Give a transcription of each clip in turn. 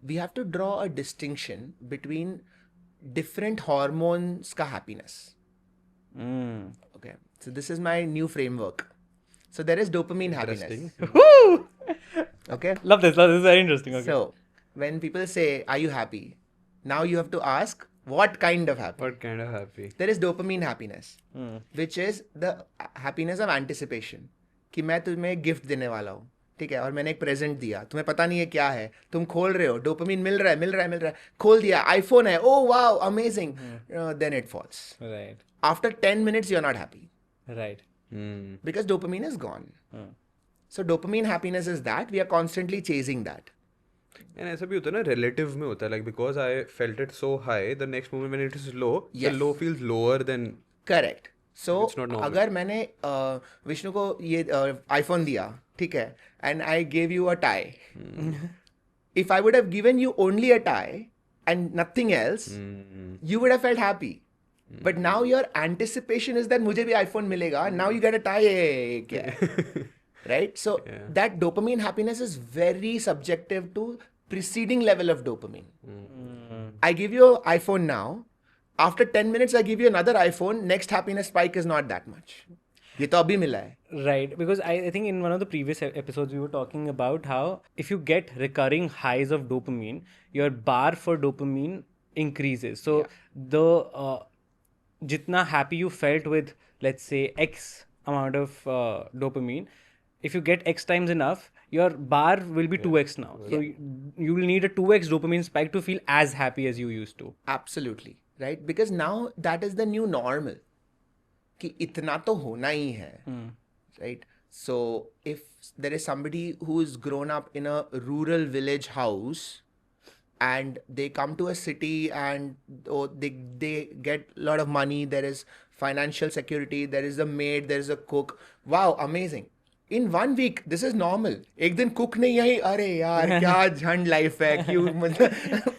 we have to draw a distinction between different hormones ka happiness. Okay, so this is my new framework. So there is dopamine happiness. Woo! Okay. Love this. This is very interesting. Okay. So when people say, "Are you happy?" Now you have to ask, what kind of happy? What kind of happy? There is dopamine happiness, which is the happiness of anticipation. कि मैं तुम्हें gift देने वाला हूँ, ठीक है, और मैंने एक प्रेजेंट दिया, तुम्हें पता नहीं है क्या है, तुम खोल रहे हो, डोपामिन मिल रहा है, खोल दिया, आईफोन है, oh wow, amazing, then it falls. Right. After 10 minutes you're not happy. Right. Because dopamine is gone. So dopamine happiness is that we are constantly chasing that. And ऐसा भी होता है ना, relative में होता है, like because I felt it so high, the next moment when it is low, the low feels lower than. Correct. So It's not normal. अगर मैंने विष्णु को ये आईफोन दिया, ठीक है, and I gave you a tie. If I would have given you only a tie and nothing else, you would have felt happy. But now your anticipation is that मुझे भी iPhone मिलेगा. Now you get a tie. क्या है? Right? So that dopamine happiness is very subjective to preceding level of dopamine. I give you an iPhone now. After 10 minutes, I give you another iPhone. Next happiness spike is not that much. ये तो अभी मिला है. Right, because I think in one of the previous episodes we were talking about how if you get recurring highs of dopamine, your bar for dopamine increases. So the jitna happy you felt with, let's say, X amount of dopamine, if you get X times enough, your bar will be 2X now. So you will need a 2X dopamine spike to feel as happy as you used to. Absolutely. Right? Because now that is the new normal. कि इतना तो होना ही है. Right? So if there is somebody who's grown up in a rural village house and they come to a city and they get a lot of money, there is financial security, there is a maid, there is a cook. Wow, amazing. In 1 week, this is normal. एक दिन cook नहीं आई, अरे यार क्या झंड life है, क्यों?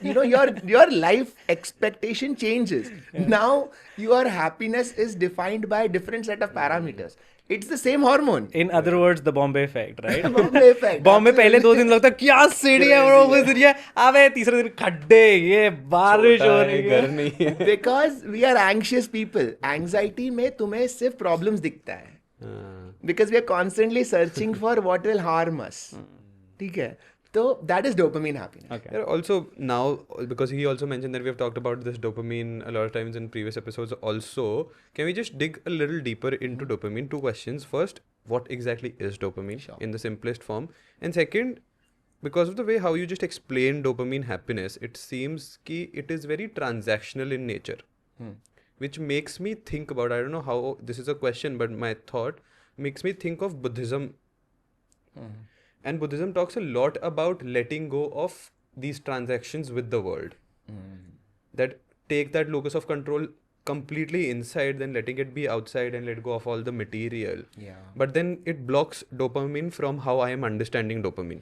You know, your life expectation changes. Now your happiness is defined by a different set of parameters. It's the same hormone. In other words, the Bombay effect, right? Bombay effect. Bombay पहले 2 दिन लगता क्या सीढ़ी है bro, वो सीढ़ी है, अबे तीसरे दिन खड्डे, ये बारिश हो रही है, घर नहीं है. Because we are anxious people. Anxiety में तुम्हें सिर्फ problems दिखता है. Because we are constantly searching for what will harm us. ठीक है? So that is dopamine happiness. Okay. Yeah, also now, because he also mentioned that we have talked about this dopamine a lot of times in previous episodes also, can we just dig a little deeper into dopamine? 2 questions. First, what exactly is dopamine in the simplest form? And second, because of the way how you just explain dopamine happiness, it seems ki it is very transactional in nature. Which makes me think about, I don't know how this is a question, but my thought makes me think of Buddhism. And Buddhism talks a lot about letting go of these transactions with the world. That take that locus of control completely inside, then letting it be outside and let go of all the material. Yeah. But then it blocks dopamine from how I am understanding dopamine.